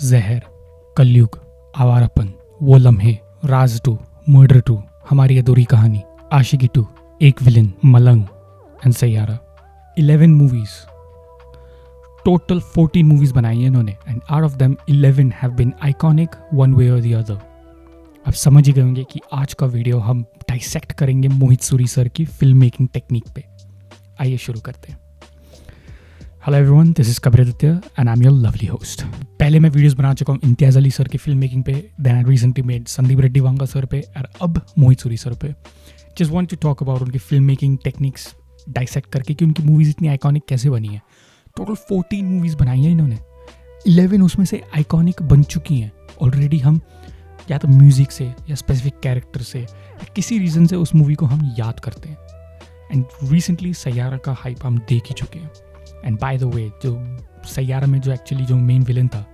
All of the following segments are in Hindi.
जहर, कलयुग, आवारापन, वो लम्हे, राज 2, मर्डर 2, हमारी अधूरी कहानी, आशिकी 2, Ek Villain, Malang and Saiyaara. 11 movies, total 14 movies बनाई है इन्होंने and out of them 11 have been iconic one way or the other. आप समझ ही गए होंगे कि आज का वीडियो हम डाइसेक्ट करेंगे मोहित सूरी सर की फिल्म मेकिंग टेक्निक पे। आइए शुरू करते हैं। Hello everyone, this is Kabir Aditya and I am your lovely host. पहले मैं वीडियोस बना चुका हूँ इम्तियाज़ अली सर की फिल्म मेकिंग पे, then I recently made Sandeep Reddy Vanga sir पे और अब मोहित सूरी सर पे। Just want to talk about उनकी फिल्म मेकिंग टेक्निक्स डाइसेक्ट करके कि उनकी मूवीज़ इतनी आइकॉनिक कैसे बनी है। टोटल 14 मूवीज़ बनाई हैं इन्होंने, 11 उसमें से आइकॉनिक बन चुकी हैं ऑलरेडी। हम या तो म्यूज़िक से या स्पेसिफिक कैरेक्टर से या किसी रीज़न से उस मूवी को हम याद करते हैं। एंड रिसेंटली सैयारा का हाइप हम देख ही चुके हैं। एंड बाय द वे, जो सैयारा में जो एक्चुअली जो मेन विलन था,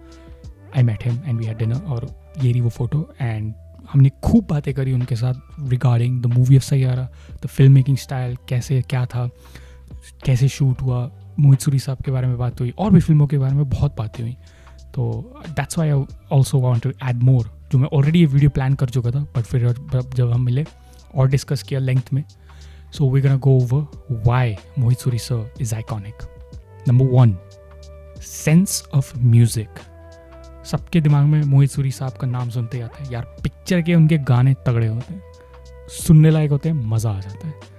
I met him and we had dinner, और ये रही वो फोटो। एंड हमने खूब बातें करी उनके साथ regarding the movie of Saiyaara, the film making style, कैसे क्या था, कैसे शूट हुआ। मोहित सूरी साहब के बारे में बात हुई और भी फिल्मों के बारे में बहुत बातें हुई। तो that's why I also want to add more, जो मैं ऑलरेडी ये वीडियो प्लान कर चुका था, बट फिर जब हम मिले और डिस्कस किया लेंथ में। So we gonna go over why Mohit Suri sir is iconic. Number 1, sense of music. सबके दिमाग में मोहित सूरी साहब का नाम सुनते ही आता है यार, पिक्चर के उनके गाने तगड़े होते हैं, सुनने लायक होते हैं, मज़ा आ जाता है।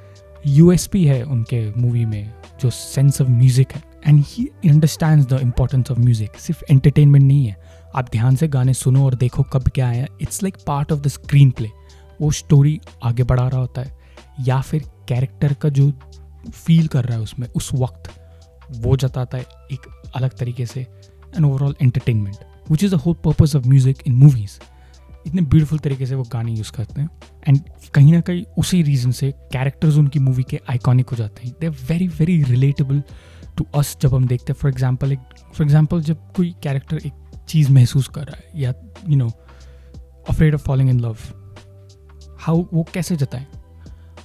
यूएसपी है उनके मूवी में जो सेंस ऑफ म्यूज़िक है, and he understands the importance of music. सिर्फ एंटरटेनमेंट नहीं है, आप ध्यान से गाने सुनो और देखो कब क्या है। It's like part of the screen play. वो स्टोरी आगे बढ़ा रहा होता है या फिर कैरेक्टर का जो फील कर रहा है उसमें उस वक्त वो जताता है एक अलग तरीके से। And overall entertainment, which is the whole purpose of music in movies. इतने ब्यूटीफुल तरीके से वो गाने यूज़ करते हैं एंड कहीं ना कहीं उसी रीज़न से कैरेक्टर्स उनकी मूवी के आइकॉनिक हो जाते हैं। They are very very relatable to us जब हम देखते हैं। फॉर एग्जाम्पल जब कोई कैरेक्टर एक चीज़ महसूस कर रहा है या afraid of falling in love, how वो कैसे जताएं।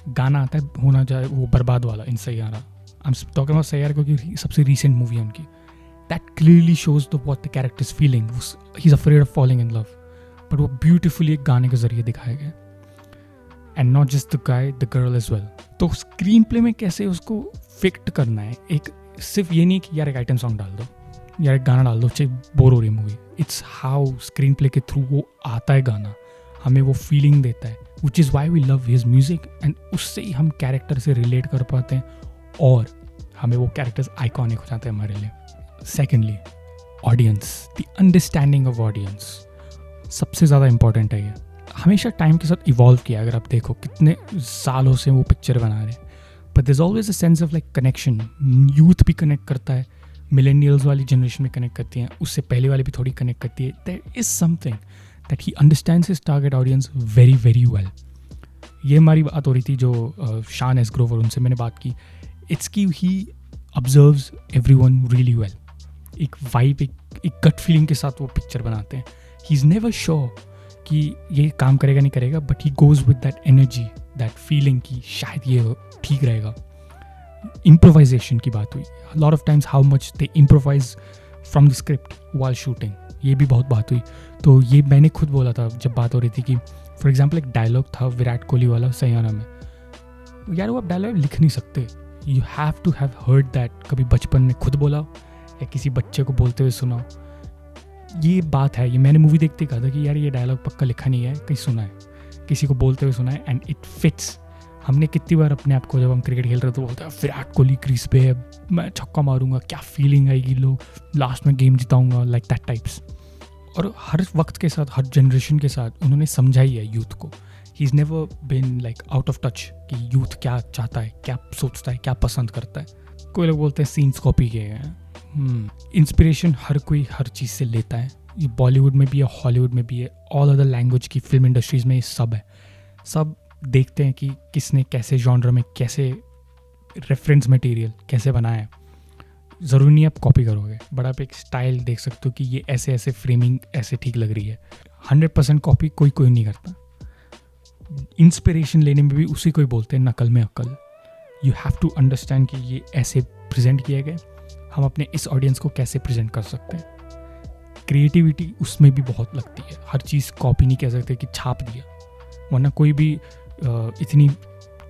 गाना आता है, होना चाहे वो बर्बाद वाला in Saiyaara, I am talking about Saiyaara क्योंकि सबसे रीसेंट मूवी है उनकी। That clearly shows the what the character is feeling, he is afraid of falling in love, but वो ब्यूटिफुली एक गाने के जरिए दिखाया गया। And not just the guy, the girl as well. तो स्क्रीन प्ले में कैसे उसको फिक्ट करना है, एक सिर्फ ये नहीं कि यार एक आइटम सॉन्ग डाल दो, यार एक गाना डाल दो, चाहे बोर हो रही movie. It's how screen play के थ्रू वो आता है गाना, हमें वो फीलिंग देता है, which is why we love his music. And उससे ही हम कैरेक्टर से रिलेट कर पाते हैं और हमें वो कैरेक्टर्स आइकॉनिक हो जाते हैं हमारे लिए। Secondly, audience, the understanding of audience सबसे ज़्यादा इंपॉर्टेंट है। ये हमेशा टाइम के साथ इवॉल्व किया। अगर आप देखो कितने सालों से वो पिक्चर बना रहे, but there is always a sense of like connection. Youth भी कनेक्ट करता है, मिलेनियल्स वाली जनरेशन में कनेक्ट करती हैं, उससे पहले वाली भी थोड़ी कनेक्ट करती है। There is something that he understands his target audience very very well. ये हमारी बात हो रही थी जो शान एस ग्रोवर, उनसे मैंने बात की। इट्स की ही ऑब्जर्व्स एवरीवन रियली वेल। एक वाइब, एक गट फीलिंग के साथ वो पिक्चर बनाते हैं। ही इज़ नेवर श्योर कि ये काम करेगा नहीं करेगा, but he goes with that energy, that feeling कि शायद ये ठीक रहेगा। इम्प्रोवाइजेशन की बात हुई, lot of times how much they improvise from the script while shooting, ये भी बहुत बात हुई। तो ये मैंने खुद बोला था जब बात हो रही थी कि फॉर एग्जाम्पल एक डायलॉग था विराट कोहली वाला सैयारा में, यार वो आप डायलॉग लिख नहीं सकते, you have to have heard that. कभी बचपन में खुद बोला या किसी बच्चे को बोलते हुए सुना, ये बात है। ये मैंने मूवी देखते कहा था कि यार ये डायलॉग पक्का लिखा नहीं है, कहीं सुना है, किसी को बोलते हुए सुना है, एंड इट फिट्स। हमने कितनी बार अपने आप को, जब हम क्रिकेट खेल रहे तो बोलते हैं विराट कोहली क्रीज पे है, मैं छक्का मारूंगा, क्या फीलिंग आएगी, लोग लास्ट में गेम जिताऊंगा, लाइक दैट टाइप्स। और हर वक्त के साथ, हर जनरेशन के साथ उन्होंने समझाई है यूथ को। He is never been like out of touch कि यूथ क्या चाहता है, क्या सोचता है, क्या पसंद करता है। कोई लोग बोलते हैं सीन्स कॉपी किए हैं। इंस्पिरेशन हर कोई हर चीज़ से लेता है। ये बॉलीवुड में भी है, हॉलीवुड में भी है, ऑल अदर लैंग्वेज की फिल्म इंडस्ट्रीज़ में ये सब है। सब देखते हैं कि किसने कैसे जॉनर में कैसे रेफरेंस मटेरियल कैसे बनाया है। ज़रूरी नहीं आप कॉपी करोगे, बट आप एक स्टाइल देख सकते हो कि ये ऐसे ऐसे फ्रेमिंग ऐसे ठीक लग रही है। 100% कॉपी कोई नहीं करता। इंस्पिरेशन लेने में भी उसी को ही बोलते हैं नकल में अक्ल। यू हैव टू अंडरस्टैंड कि ये ऐसे प्रेजेंट किया गया, हम अपने इस ऑडियंस को कैसे प्रेजेंट कर सकते हैं। क्रिएटिविटी उसमें भी बहुत लगती है, हर चीज़ कॉपी नहीं कह सकते कि छाप दिया, वरना कोई भी इतनी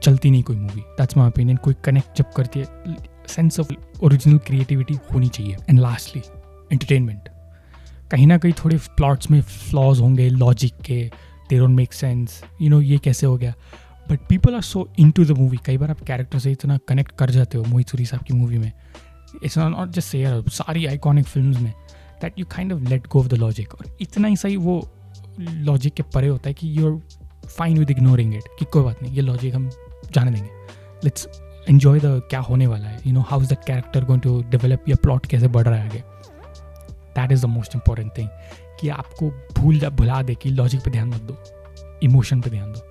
चलती नहीं कोई मूवी। That's my opinion. कोई कनेक्ट जब करती है, सेंस ऑफ ओरिजिनल क्रिएटिविटी होनी चाहिए। And lastly entertainment. कहीं ना कहीं थोड़े प्लॉट्स में फ्लॉज होंगे लॉजिक के, दे डोंट मेक सेंस, ये कैसे हो गया, but people are so into the movie. कई बार आप कैरेक्टर से इतना कनेक्ट कर जाते हो मोहित सूरी साहब की मूवी में, इट्स नॉट जस्ट से सारी आइकॉनिक फिल्म्स में, that you kind of let go of the logic. और इतना ही सही वो लॉजिक के परे होता है कि you are fine with ignoring it, कि कोई बात नहीं, ये लॉजिक हम जाने देंगे, लेट्स एन्जॉय द क्या होने वाला है, how is that character going to develop, या प्लॉट कैसे बढ़ रहा है आगे। That is the most important thing, कि आपको भुला दे कि लॉजिक पे ध्यान मत दो, इमोशन पे ध्यान दो,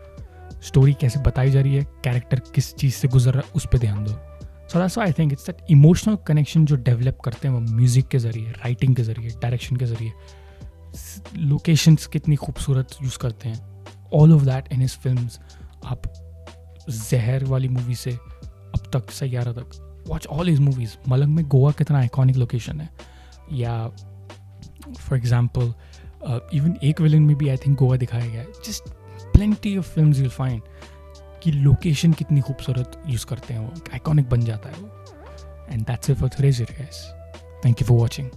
स्टोरी कैसे बताई जा रही है, कैरेक्टर किस चीज़ से गुजर रहा है, उस पर ध्यान दो। So that's why I think it's that emotional connection जो डेवलप करते हैं वो म्यूज़िक के ज़रिए, राइटिंग के ज़रिए, डायरेक्शन के ज़रिए, लोकेशंस कितनी खूबसूरत यूज़ करते हैं, all of that in his films. आप जहर वाली मूवी से अब तक सैयारा तक, वॉच ऑल हिज मूवीज़। मलंग में गोवा कितना आइकॉनिक लोकेशन है, या फॉर एग्जाम्पल इवन एक विलन में भी आई थिंक गोवा दिखाया गया है। Just plenty of films you'll find कि लोकेशन कितनी खूबसूरत यूज़ करते हैं, वो आइकॉनिक बन जाता है वो। And that's it for today's video guys. Thank you for watching.